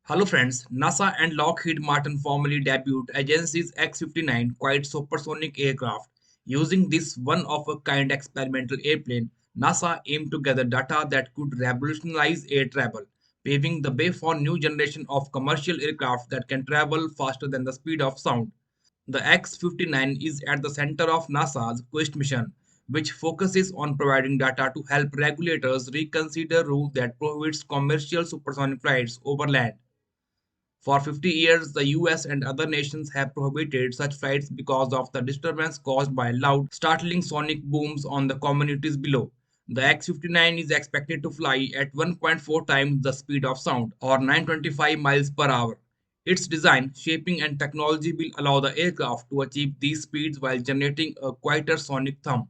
Hello friends, NASA and Lockheed Martin formally debuted agency's X-59 quiet supersonic aircraft. Using this one-of-a-kind experimental airplane, NASA aimed to gather data that could revolutionize air travel, paving the way for new generation of commercial aircraft that can travel faster than the speed of sound. The X-59 is at the center of NASA's Quest mission, which focuses on providing data to help regulators reconsider rules that prohibits commercial supersonic flights over land. For 50 years, the US and other nations have prohibited such flights because of the disturbance caused by loud, startling sonic booms on the communities below. The X-59 is expected to fly at 1.4 times the speed of sound, or 925 miles per hour. Its design, shaping, and technology will allow the aircraft to achieve these speeds while generating a quieter sonic thump.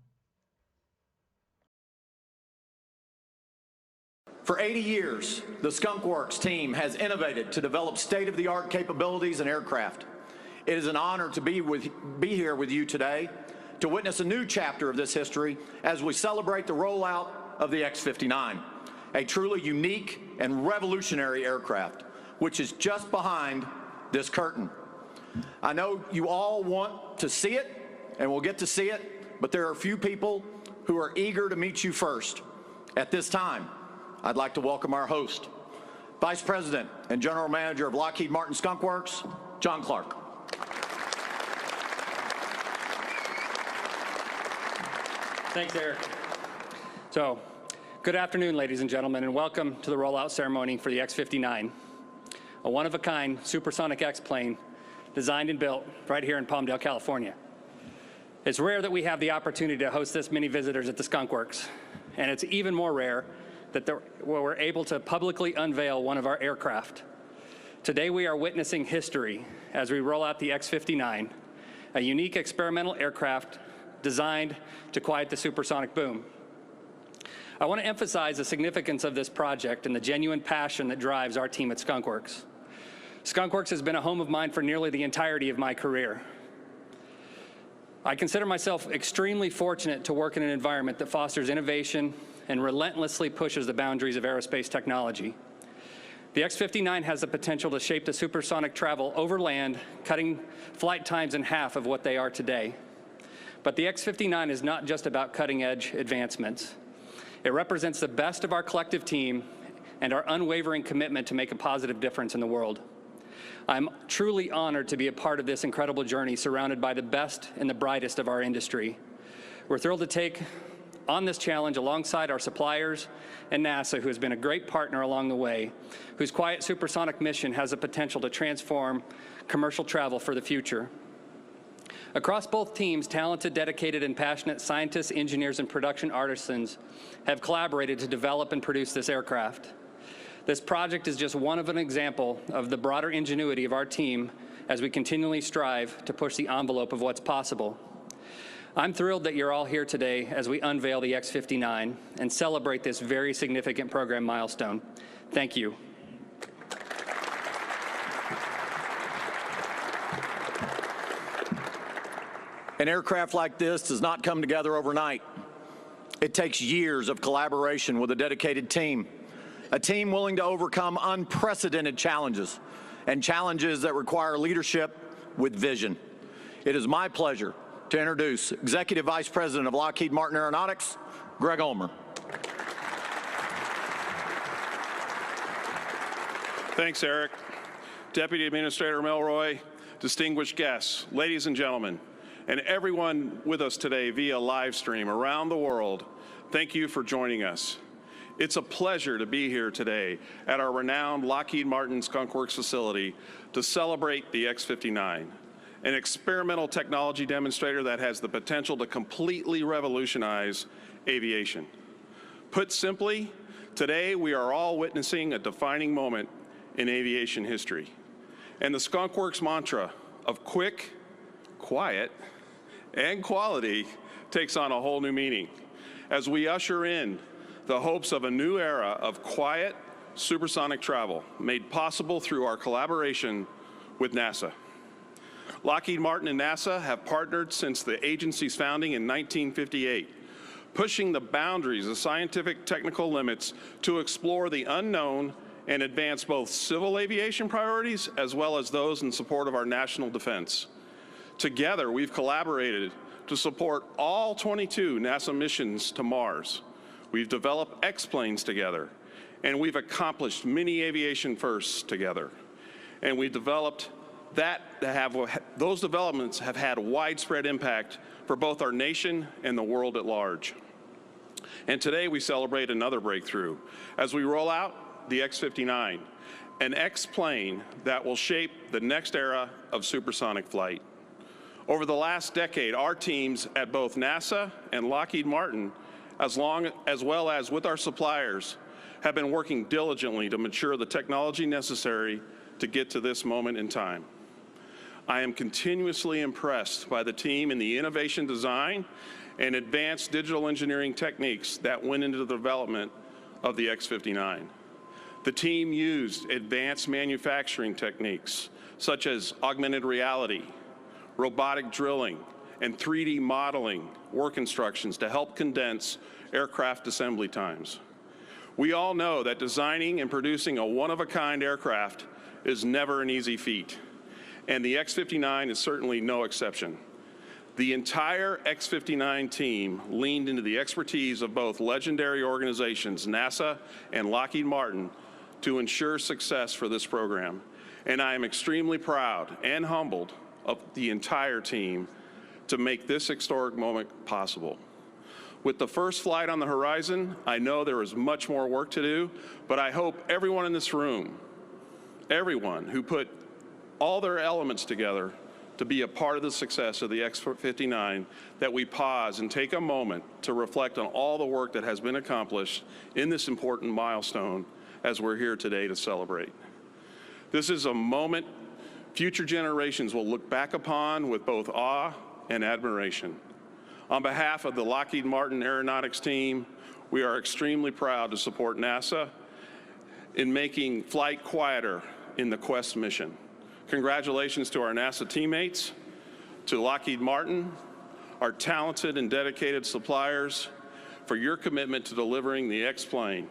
For 80 years, the Skunk Works team has innovated to develop state-of-the-art capabilities in aircraft. It is an honor to be here with you today to witness a new chapter of this history as we celebrate the rollout of the X-59, a truly unique and revolutionary aircraft, which is just behind this curtain. I know you all want to see it, and we'll get to see it, but there are a few people who are eager to meet you first. At this time, I'd like to welcome our host, Vice President and General Manager of Lockheed Martin Skunk Works, John Clark. Thanks, Eric. So, good afternoon, ladies and gentlemen, and welcome to the rollout ceremony for the X-59, a one-of-a-kind supersonic X-plane designed and built right here in Palmdale, California. It's rare that we have the opportunity to host this many visitors at the Skunk Works, and it's even more rare that we're able to publicly unveil one of our aircraft. Today we are witnessing history as we roll out the X-59, a unique experimental aircraft designed to quiet the supersonic boom. I want to emphasize the significance of this project and the genuine passion that drives our team at Skunk Works. Skunk Works has been a home of mine for nearly the entirety of my career. I consider myself extremely fortunate to work in an environment that fosters innovation and relentlessly pushes the boundaries of aerospace technology. The X-59 has the potential to shape the supersonic travel over land, cutting flight times in half of what they are today. But the X-59 is not just about cutting-edge advancements. It represents the best of our collective team and our unwavering commitment to make a positive difference in the world. I'm truly honored to be a part of this incredible journey surrounded by the best and the brightest of our industry. We're thrilled to take on this challenge alongside our suppliers and NASA, who has been a great partner along the way, whose quiet supersonic mission has the potential to transform commercial travel for the future. Across both teams, talented, dedicated, and passionate scientists, engineers, and production artisans have collaborated to develop and produce this aircraft. This project is just one of an example of the broader ingenuity of our team as we continually strive to push the envelope of what's possible. I'm thrilled that you're all here today as we unveil the X-59 and celebrate this very significant program milestone. Thank you. An aircraft like this does not come together overnight. It takes years of collaboration with a dedicated team, a team willing to overcome unprecedented challenges and challenges that require leadership with vision. It is my pleasure to introduce Executive Vice President of Lockheed Martin Aeronautics, Greg Ulmer. Thanks, Eric. Deputy Administrator Melroy, distinguished guests, ladies and gentlemen, and everyone with us today via live stream around the world, thank you for joining us. It's a pleasure to be here today at our renowned Lockheed Martin Skunk Works facility to celebrate the X-59, an experimental technology demonstrator that has the potential to completely revolutionize aviation. Put simply, today we are all witnessing a defining moment in aviation history. And the Skunk Works mantra of quick, quiet, and quality takes on a whole new meaning as we usher in the hopes of a new era of quiet, supersonic travel made possible through our collaboration with NASA. Lockheed Martin and NASA have partnered since the agency's founding in 1958, pushing the boundaries of scientific technical limits to explore the unknown and advance both civil aviation priorities as well as those in support of our national defense. Together, we've collaborated to support all 22 NASA missions to Mars. We've developed X-planes together, and we've accomplished many aviation firsts together. And we developed those developments have had widespread impact for both our nation and the world at large. And today we celebrate another breakthrough as we roll out the X-59, an X-plane that will shape the next era of supersonic flight. Over the last decade, our teams at both NASA and Lockheed Martin, as well as with our suppliers, have been working diligently to mature the technology necessary to get to this moment in time. I am continuously impressed by the team and the innovation design and advanced digital engineering techniques that went into the development of the X-59. The team used advanced manufacturing techniques such as augmented reality, robotic drilling, and 3D modeling work instructions to help condense aircraft assembly times. We all know that designing and producing a one-of-a-kind aircraft is never an easy feat, and the X-59 is certainly no exception. The entire X-59 team leaned into the expertise of both legendary organizations, NASA and Lockheed Martin, to ensure success for this program. And I am extremely proud and humbled of the entire team to make this historic moment possible. With the first flight on the horizon, I know there is much more work to do, but I hope everyone in this room, everyone who put all their elements together to be a part of the success of the X-59, that we pause and take a moment to reflect on all the work that has been accomplished in this important milestone as we're here today to celebrate. This is a moment future generations will look back upon with both awe and admiration. On behalf of the Lockheed Martin Aeronautics team, we are extremely proud to support NASA in making flight quieter in the Quest mission. Congratulations to our NASA teammates, to Lockheed Martin, our talented and dedicated suppliers, for your commitment to delivering the X-plane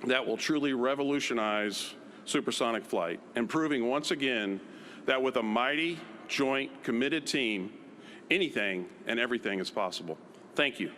that will truly revolutionize supersonic flight, and proving once again that with a mighty, joint, committed team, anything and everything is possible. Thank you.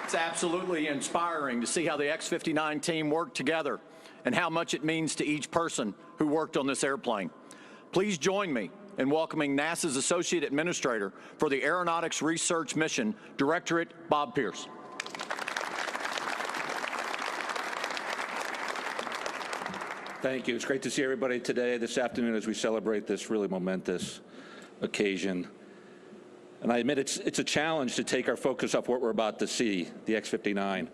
It's absolutely inspiring to see how the X-59 team worked together and how much it means to each person who worked on this airplane. Please join me in welcoming NASA's Associate Administrator for the Aeronautics Research Mission Directorate, Bob Pierce. Thank you. It's great to see everybody today, this afternoon, as we celebrate this really momentous occasion. And I admit it's a challenge to take our focus off what we're about to see, the X-59,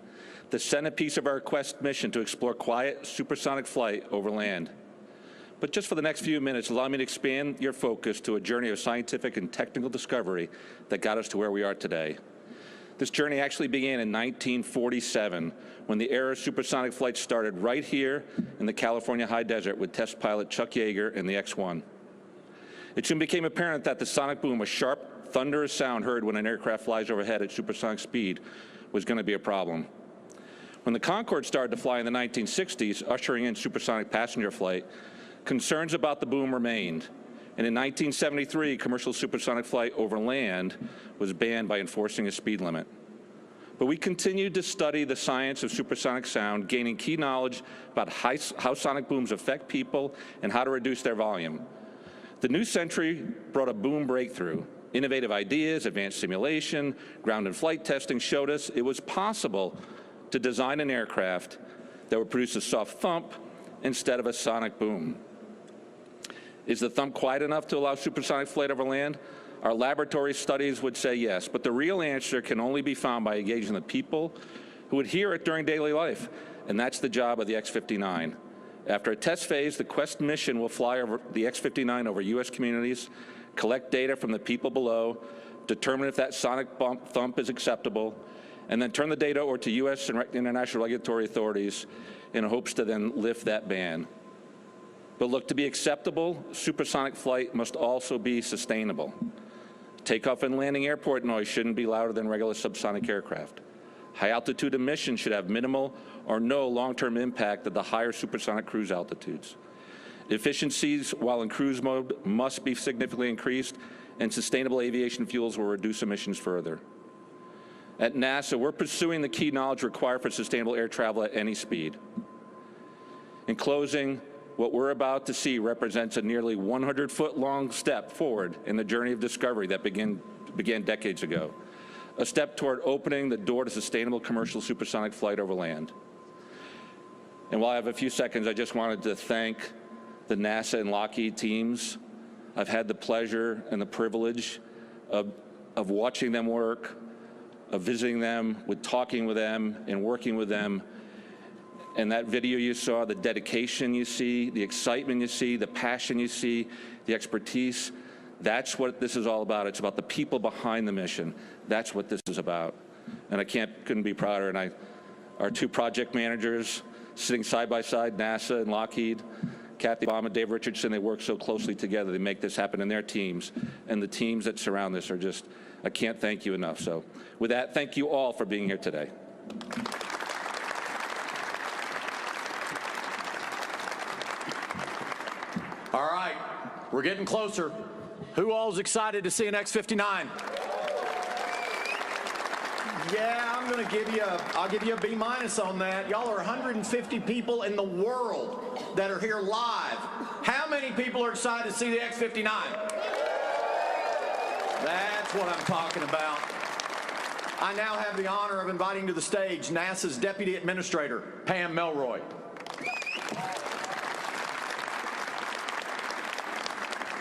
the centerpiece of our Quest mission to explore quiet supersonic flight over land. But just for the next few minutes, allow me to expand your focus to a journey of scientific and technical discovery that got us to where we are today. This journey actually began in 1947, when the era of supersonic flight started right here in the California high desert with test pilot Chuck Yeager and the X-1. It soon became apparent that the sonic boom, a sharp, thunderous sound heard when an aircraft flies overhead at supersonic speed, was going to be a problem. When the Concorde started to fly in the 1960s, ushering in supersonic passenger flight, concerns about the boom remained. And in 1973, commercial supersonic flight over land was banned by enforcing a speed limit. But we continued to study the science of supersonic sound, gaining key knowledge about how sonic booms affect people and how to reduce their volume. The new century brought a boom breakthrough. Innovative ideas, advanced simulation, ground and flight testing showed us it was possible to design an aircraft that would produce a soft thump instead of a sonic boom. Is the thump quiet enough to allow supersonic flight over land? Our laboratory studies would say yes, but the real answer can only be found by engaging the people who would hear it during daily life, and that's the job of the X-59. After a test phase, the Quest mission will fly over the X-59 over U.S. communities, collect data from the people below, determine if that sonic thump is acceptable, and then turn the data over to U.S. and international regulatory authorities in hopes to then lift that ban. But look, to be acceptable, supersonic flight must also be sustainable. Takeoff and landing airport noise shouldn't be louder than regular subsonic aircraft. High-altitude emissions should have minimal or no long-term impact at the higher supersonic cruise altitudes. Efficiencies while in cruise mode must be significantly increased, and sustainable aviation fuels will reduce emissions further. At NASA, we're pursuing the key knowledge required for sustainable air travel at any speed. In closing, what we're about to see represents a nearly 100-foot-long step forward in the journey of discovery that began decades ago, a step toward opening the door to sustainable commercial supersonic flight over land. And while I have a few seconds, I just wanted to thank the NASA and Lockheed teams. I've had the pleasure and the privilege of watching them work, of visiting them, with talking with them, and working with them. And that video you saw, the dedication you see, the excitement you see, the passion you see, the expertise, that's what this is all about. It's about the people behind the mission. That's what this is about. And I couldn't be prouder. And our two project managers sitting side by side, NASA and Lockheed, Kathy Baum and Dave Richardson, they work so closely together. They make this happen in their teams. And the teams that surround this are just, I can't thank you enough. So with that, thank you all for being here today. All right, we're getting closer. Who all is excited to see an X-59? Yeah, I'll give you a B- on that. Y'all are 150 people in the world that are here live. How many people are excited to see the X-59? That's what I'm talking about. I now have the honor of inviting to the stage NASA's Deputy Administrator, Pam Melroy.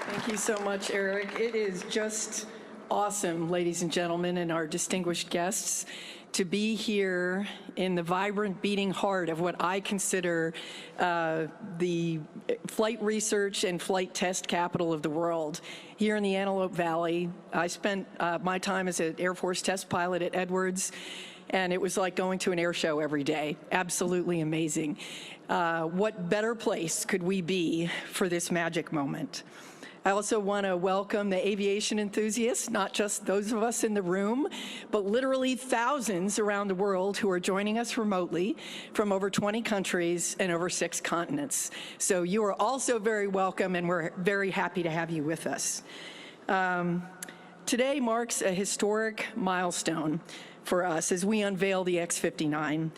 Thank you so much, Eric. It is just awesome, ladies and gentlemen, and our distinguished guests, to be here in the vibrant beating heart of what I consider the flight research and flight test capital of the world. Here in the Antelope Valley, I spent my time as an Air Force test pilot at Edwards, and it was like going to an air show every day. Absolutely amazing. What better place could we be for this magic moment? I also want to welcome the aviation enthusiasts, not just those of us in the room, but literally thousands around the world who are joining us remotely from over 20 countries and over 6 continents. So you are also very welcome, and we're very happy to have you with us. Today marks a historic milestone for us as we unveil the X-59.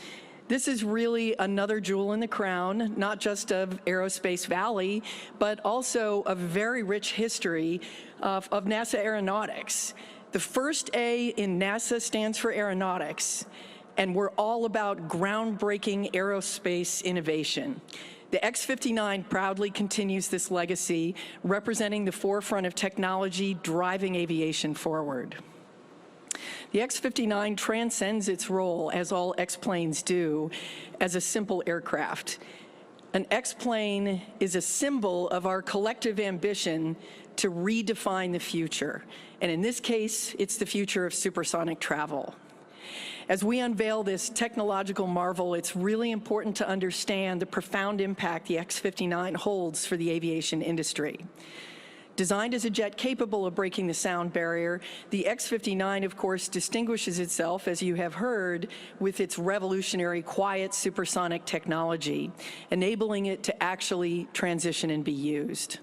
This is really another jewel in the crown, not just of Aerospace Valley, but also a very rich history of NASA aeronautics. The first A in NASA stands for aeronautics, and we're all about groundbreaking aerospace innovation. The X-59 proudly continues this legacy, representing the forefront of technology driving aviation forward. The X-59 transcends its role, as all X-planes do, as a simple aircraft. An X-plane is a symbol of our collective ambition to redefine the future. And in this case, it's the future of supersonic travel. As we unveil this technological marvel, it's really important to understand the profound impact the X-59 holds for the aviation industry. Designed as a jet capable of breaking the sound barrier, the X-59, of course, distinguishes itself, as you have heard, with its revolutionary quiet supersonic technology, enabling it to actually transition and be used.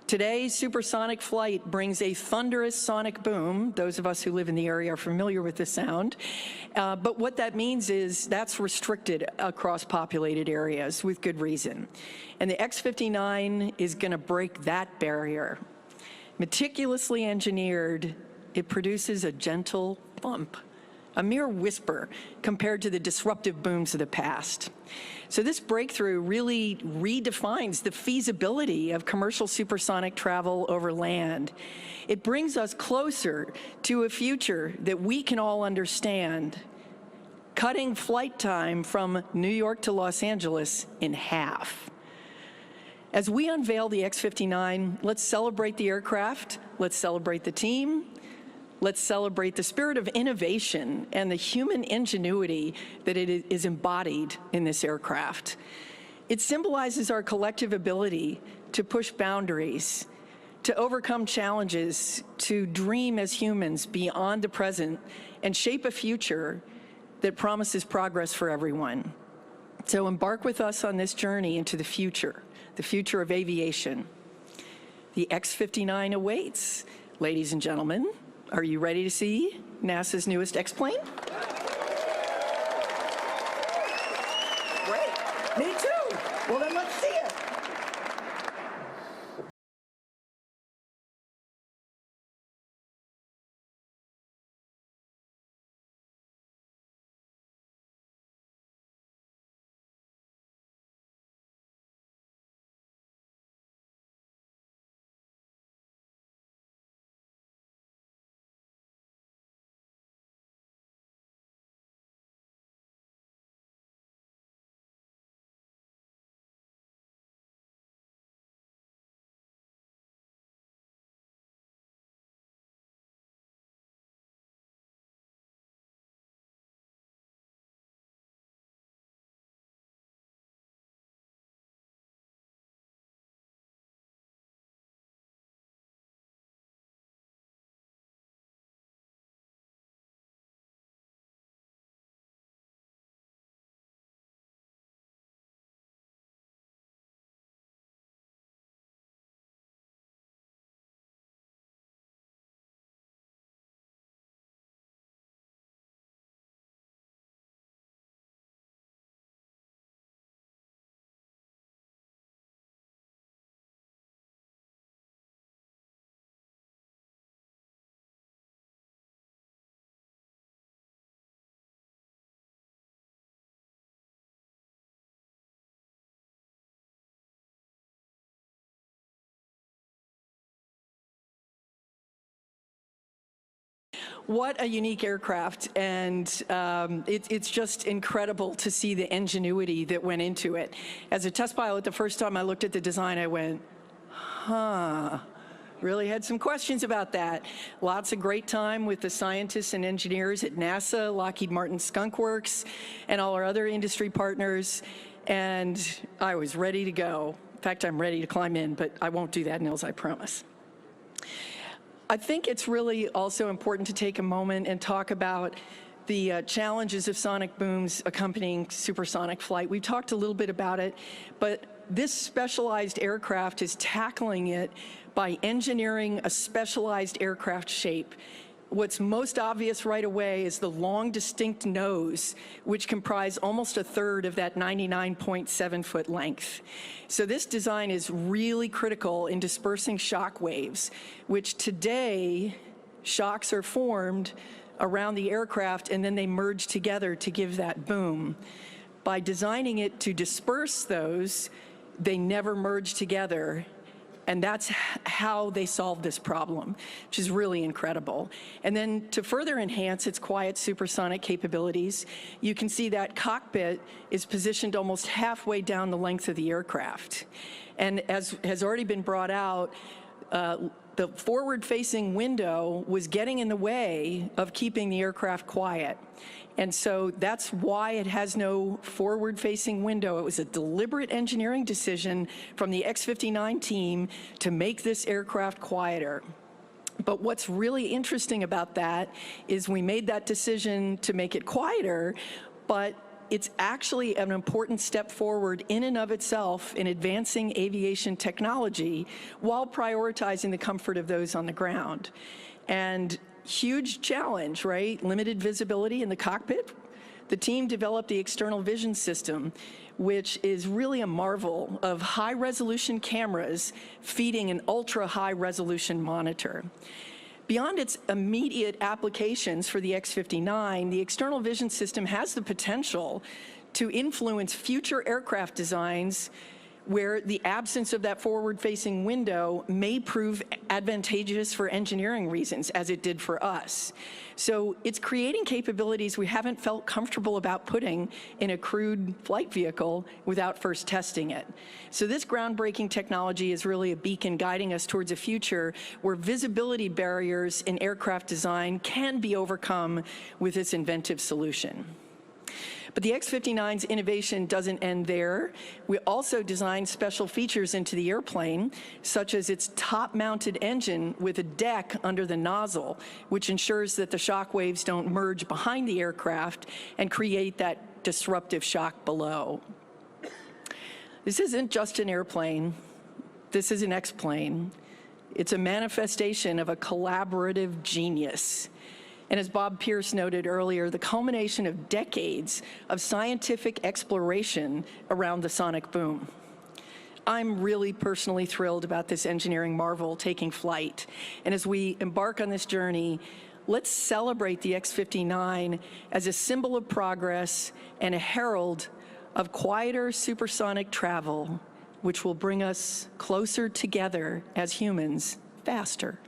Today, supersonic flight brings a thunderous sonic boom. Those of us who live in the area are familiar with the sound. But what that means is that's restricted across populated areas with good reason. And the X-59 is going to break that barrier. Meticulously engineered, it produces a gentle bump, a mere whisper compared to the disruptive booms of the past. So this breakthrough really redefines the feasibility of commercial supersonic travel over land. It brings us closer to a future that we can all understand, cutting flight time from New York to Los Angeles in half. As we unveil the X-59, let's celebrate the aircraft, let's celebrate the team, let's celebrate the spirit of innovation and the human ingenuity that it is embodied in this aircraft. It symbolizes our collective ability to push boundaries, to overcome challenges, to dream as humans beyond the present, and shape a future that promises progress for everyone. So embark with us on this journey into the future of aviation. The X-59 awaits. Ladies and gentlemen, are you ready to see NASA's newest X-plane? Great. Me too. Well, then let's see it. What a unique aircraft, and it's just incredible to see the ingenuity that went into it. As a test pilot, the first time I looked at the design, I went, huh. Really had some questions about that. Lots of great time with the scientists and engineers at NASA, Lockheed Martin Skunk Works, and all our other industry partners, and I was ready to go. In fact, I'm ready to climb in, but I won't do that, Nils, I promise. I think it's really also important to take a moment and talk about the challenges of sonic booms accompanying supersonic flight. We talked a little bit about it, but this specialized aircraft is tackling it by engineering a specialized aircraft shape. What's most obvious right away is the long, distinct nose, which comprise almost a third of that 99.7-foot length. So this design is really critical in dispersing shock waves, which today, shocks are formed around the aircraft and then they merge together to give that boom. By designing it to disperse those, they never merge together. And that's how they solved this problem, which is really incredible. And then to further enhance its quiet supersonic capabilities, you can see that cockpit is positioned almost halfway down the length of the aircraft. And as has already been brought out, the forward-facing window was getting in the way of keeping the aircraft quiet. And so that's why it has no forward-facing window. It was a deliberate engineering decision from the X-59 team to make this aircraft quieter. But what's really interesting about that is we made that decision to make it quieter, but it's actually an important step forward in and of itself in advancing aviation technology while prioritizing the comfort of those on the ground. And huge challenge, right? Limited visibility in the cockpit. The team developed the external vision system, which is really a marvel of high-resolution cameras feeding an ultra-high-resolution monitor. Beyond its immediate applications for the X-59, the external vision system has the potential to influence future aircraft designs where the absence of that forward-facing window may prove advantageous for engineering reasons, as it did for us. So it's creating capabilities we haven't felt comfortable about putting in a crewed flight vehicle without first testing it. So this groundbreaking technology is really a beacon guiding us towards a future where visibility barriers in aircraft design can be overcome with this inventive solution. But the X-59's innovation doesn't end there. We also designed special features into the airplane, such as its top-mounted engine with a deck under the nozzle, which ensures that the shock waves don't merge behind the aircraft and create that disruptive shock below. This isn't just an airplane. This is an X-plane. It's a manifestation of a collaborative genius. And as Bob Pierce noted earlier, the culmination of decades of scientific exploration around the sonic boom. I'm really personally thrilled about this engineering marvel taking flight. And as we embark on this journey, let's celebrate the X-59 as a symbol of progress and a herald of quieter supersonic travel, which will bring us closer together as humans faster.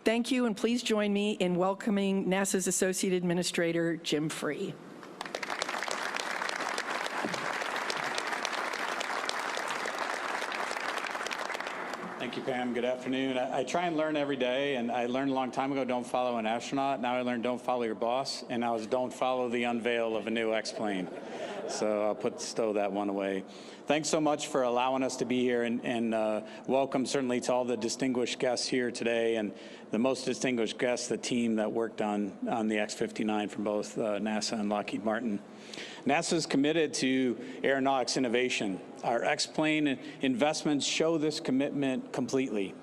Thank you, and please join me in welcoming NASA's Associate Administrator, Jim Free. Thank you, Pam. Good afternoon. I try and learn every day, and I learned a long time ago, don't follow an astronaut. Now I learned don't follow your boss, and now it's don't follow the unveil of a new X-plane. So I'll stow that one away. Thanks so much for allowing us to be here, and welcome certainly to all the distinguished guests here today, and the most distinguished guests, the team that worked on the X-59 from both NASA and Lockheed Martin. NASA is committed to aeronautics innovation. Our X-plane investments show this commitment completely.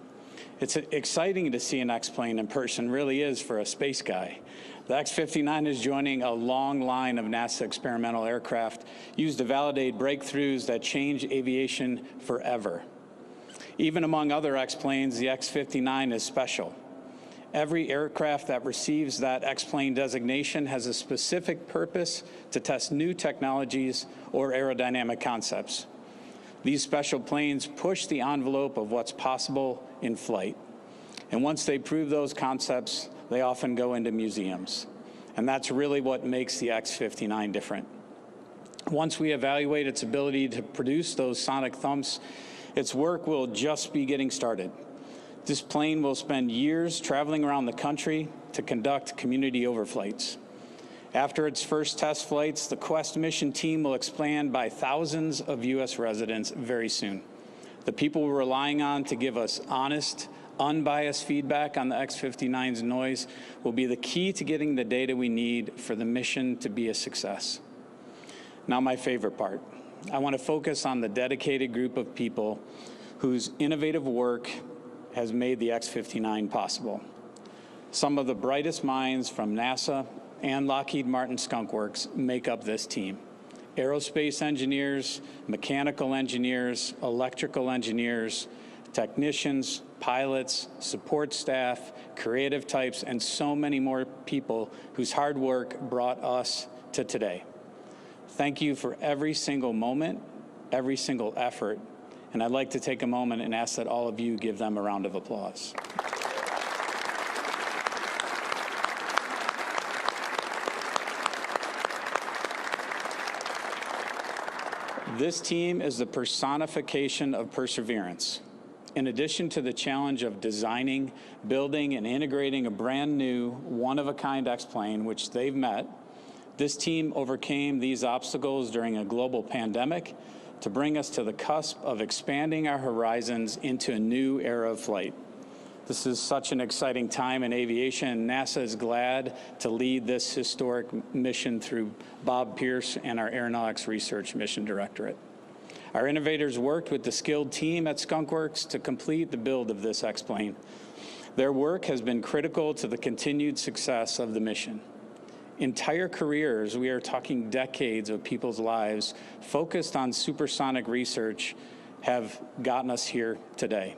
It's exciting to see an X-plane in person, really is for a space guy. The X-59 is joining a long line of NASA experimental aircraft used to validate breakthroughs that change aviation forever. Even among other X-planes, the X-59 is special. Every aircraft that receives that X-plane designation has a specific purpose to test new technologies or aerodynamic concepts. These special planes push the envelope of what's possible in flight. And once they prove those concepts, they often go into museums. And that's really what makes the X-59 different. Once we evaluate its ability to produce those sonic thumps, its work will just be getting started. This plane will spend years traveling around the country to conduct community overflights. After its first test flights, the Quest mission team will expand by thousands of U.S. residents very soon. The people we're relying on to give us honest, unbiased feedback on the X-59's noise will be the key to getting the data we need for the mission to be a success. Now, my favorite part. I want to focus on the dedicated group of people whose innovative work has made the X-59 possible. Some of the brightest minds from NASA and Lockheed Martin Skunk Works make up this team. Aerospace engineers, mechanical engineers, electrical engineers, technicians, pilots, support staff, creative types, and so many more people whose hard work brought us to today. Thank you for every single moment, every single effort, and I'd like to take a moment and ask that all of you give them a round of applause. This team is the personification of perseverance. In addition to the challenge of designing, building, and integrating a brand new, one-of-a-kind X-plane, which they've met, this team overcame these obstacles during a global pandemic to bring us to the cusp of expanding our horizons into a new era of flight. This is such an exciting time in aviation, and NASA is glad to lead this historic mission through Bob Pierce and our Aeronautics Research Mission Directorate. Our innovators worked with the skilled team at Skunk Works to complete the build of this X-plane. Their work has been critical to the continued success of the mission. Entire careers, we are talking decades of people's lives, focused on supersonic research, have gotten us here today.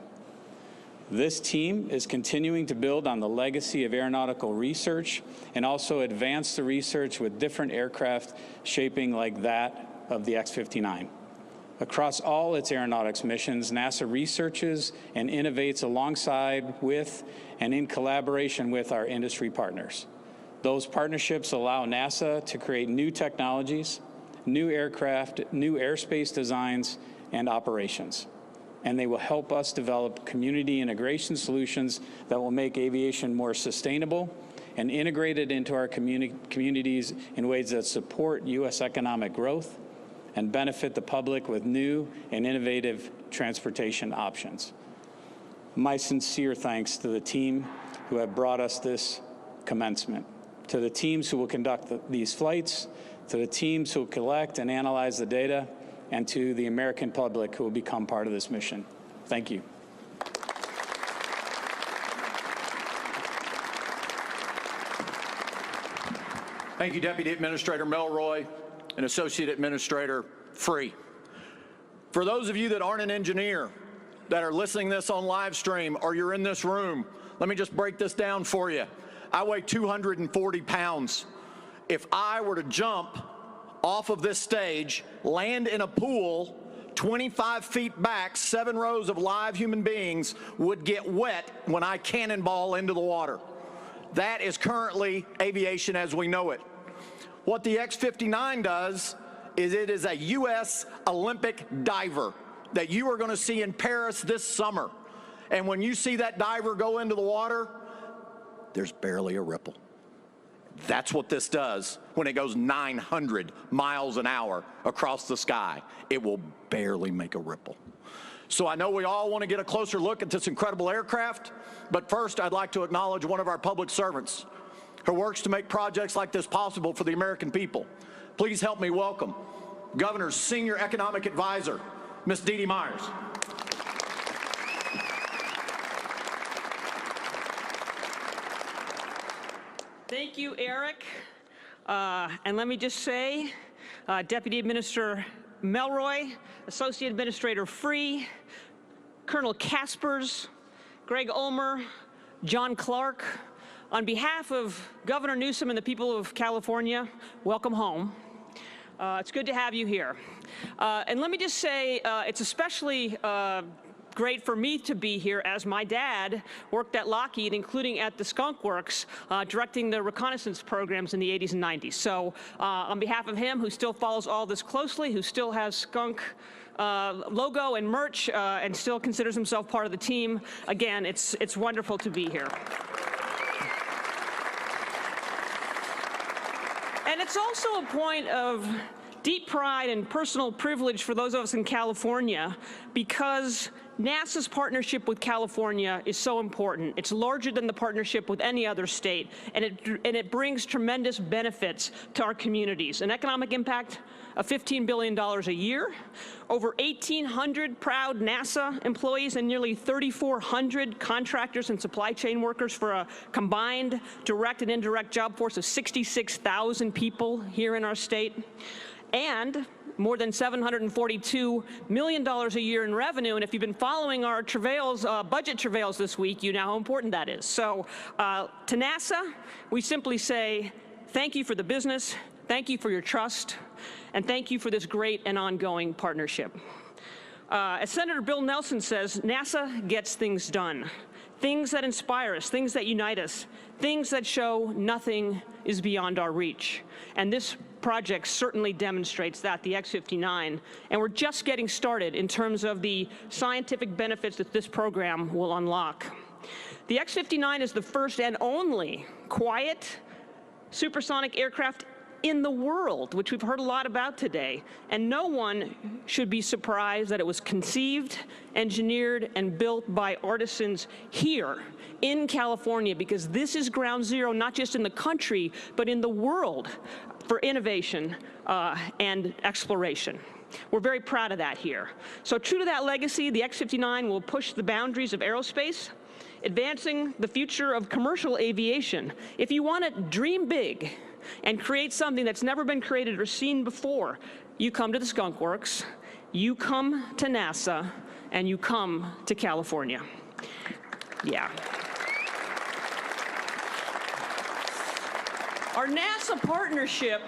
This team is continuing to build on the legacy of aeronautical research and also advance the research with different aircraft shaping like that of the X-59. Across all its aeronautics missions, NASA researches and innovates alongside with and in collaboration with our industry partners. Those partnerships allow NASA to create new technologies, new aircraft, new airspace designs, and operations. And they will help us develop community integration solutions that will make aviation more sustainable and integrated into our communities in ways that support U.S. economic growth and benefit the public with new and innovative transportation options. My sincere thanks to the team who have brought us this commencement, to the teams who will conduct these flights, to the teams who will collect and analyze the data, and to the American public who will become part of this mission. Thank you. Thank you, Deputy Administrator Melroy and Associate Administrator Free. For those of you that aren't an engineer, that are listening to this on live stream, or you're in this room, let me just break this down for you. I weigh 240 pounds. If I were to jump off of this stage, land in a pool 25 feet back, 7 rows of live human beings would get wet when I cannonball into the water. That is currently aviation as we know it. What the X-59 does is it is a U.S. Olympic diver that you are going to see in Paris this summer. And when you see that diver go into the water, there's barely a ripple. That's what this does when it goes 900 miles an hour across the sky. It will barely make a ripple. So I know we all want to get a closer look at this incredible aircraft, but first I'd like to acknowledge one of our public servants who works to make projects like this possible for the American people. Please help me welcome Governor's Senior Economic Advisor, Ms. Dee Dee Myers. Thank you, Eric. And let me just say, Deputy Administrator Melroy, Associate Administrator Free, Colonel Kaspers, Greg Ulmer, John Clark, on behalf of Governor Newsom and the people of California, welcome home. It's good to have you here. And let me just say, it's especially great for me to be here as my dad worked at Lockheed, including at the Skunk Works, directing the reconnaissance programs in the 80s and 90s. So on behalf of him, who still follows all this closely, who still has Skunk logo and merch, and still considers himself part of the team, again, it's wonderful to be here. And it's also a point of deep pride and personal privilege for those of us in California, because NASA's partnership with California is so important. It's larger than the partnership with any other state, and it brings tremendous benefits to our communities. An economic impact of $15 billion a year, over 1,800 proud NASA employees, and nearly 3,400 contractors and supply chain workers for a combined direct and indirect job force of 66,000 people here in our state. And more than $742 million a year in revenue. And if you've been following our travails, budget travails this week, you know how important that is. So to NASA, we simply say, thank you for the business, thank you for your trust, and thank you for this great and ongoing partnership. As Senator Bill Nelson says, NASA gets things done. Things that inspire us, things that unite us, things that show nothing is beyond our reach. And this project certainly demonstrates that, the X-59, and we're just getting started in terms of the scientific benefits that this program will unlock. The X-59 is the first and only quiet supersonic aircraft in the world, which we've heard a lot about today, and no one should be surprised that it was conceived, engineered, and built by artisans here in California, because this is ground zero, not just in the country, but in the world for innovation and exploration. We're very proud of that here. So true to that legacy, the X-59 will push the boundaries of aerospace, advancing the future of commercial aviation. If you want to dream big and create something that's never been created or seen before, you come to the Skunk Works, you come to NASA, and you come to California. Yeah. Our NASA partnership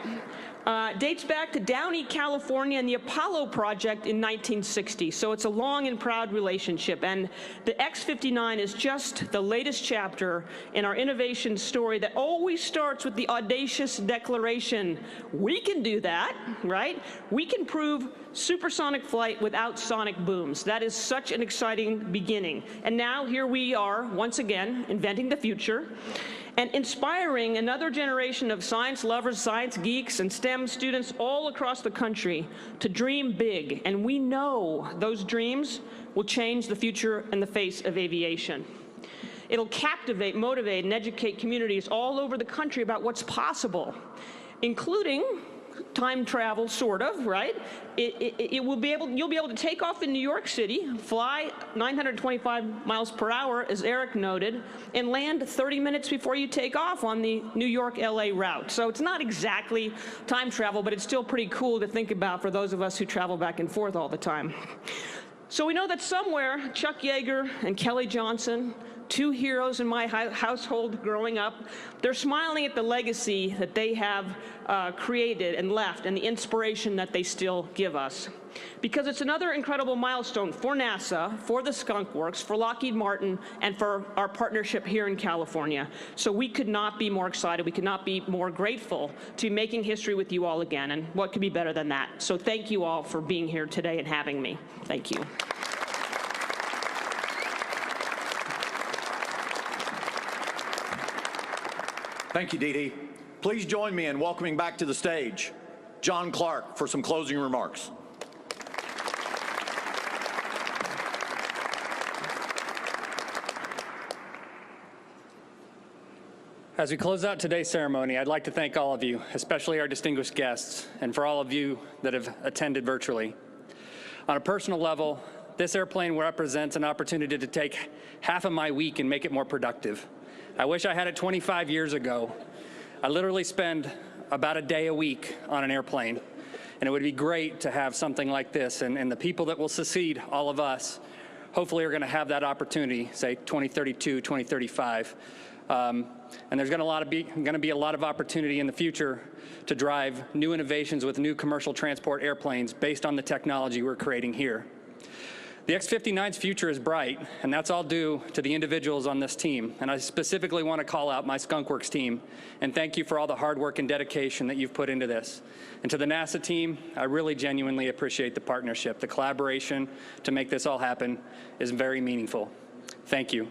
dates back to Downey, California, and the Apollo project in 1960. So it's a long and proud relationship. And the X-59 is just the latest chapter in our innovation story that always starts with the audacious declaration, we can do that, right? We can prove supersonic flight without sonic booms. That is such an exciting beginning. And now here we are, once again, inventing the future and inspiring another generation of science lovers, science geeks, and STEM students all across the country to dream big. And we know those dreams will change the future and the face of aviation. It'll captivate, motivate, and educate communities all over the country about what's possible, including time travel, sort of, right? You'll be able to take off in New York City, fly 925 miles per hour, as Eric noted, and land 30 minutes before you take off on the New York-LA route. So it's not exactly time travel, but it's still pretty cool to think about for those of us who travel back and forth all the time. So we know that somewhere, Chuck Yeager and Kelly Johnson, two heroes in my household growing up, they're smiling at the legacy that they have created and left and the inspiration that they still give us. Because it's another incredible milestone for NASA, for the Skunk Works, for Lockheed Martin, and for our partnership here in California. So we could not be more excited, we could not be more grateful to be making history with you all again, and what could be better than that? So thank you all for being here today and having me. Thank you. Thank you, Dee Dee. Please join me in welcoming back to the stage John Clark for some closing remarks. As we close out today's ceremony, I'd like to thank all of you, especially our distinguished guests, and for all of you that have attended virtually. On a personal level, this airplane represents an opportunity to take half of my week and make it more productive. I wish I had it 25 years ago. I literally spend about a day a week on an airplane, and it would be great to have something like this, and the people that will succeed, all of us, hopefully are going to have that opportunity, say 2032, 2035. And there's going to be a lot of opportunity in the future to drive new innovations with new commercial transport airplanes based on the technology we're creating here. The X-59's future is bright, and that's all due to the individuals on this team. And I specifically want to call out my Skunk Works team and thank you for all the hard work and dedication that you've put into this. And to the NASA team, I really genuinely appreciate the partnership. The collaboration to make this all happen is very meaningful. Thank you.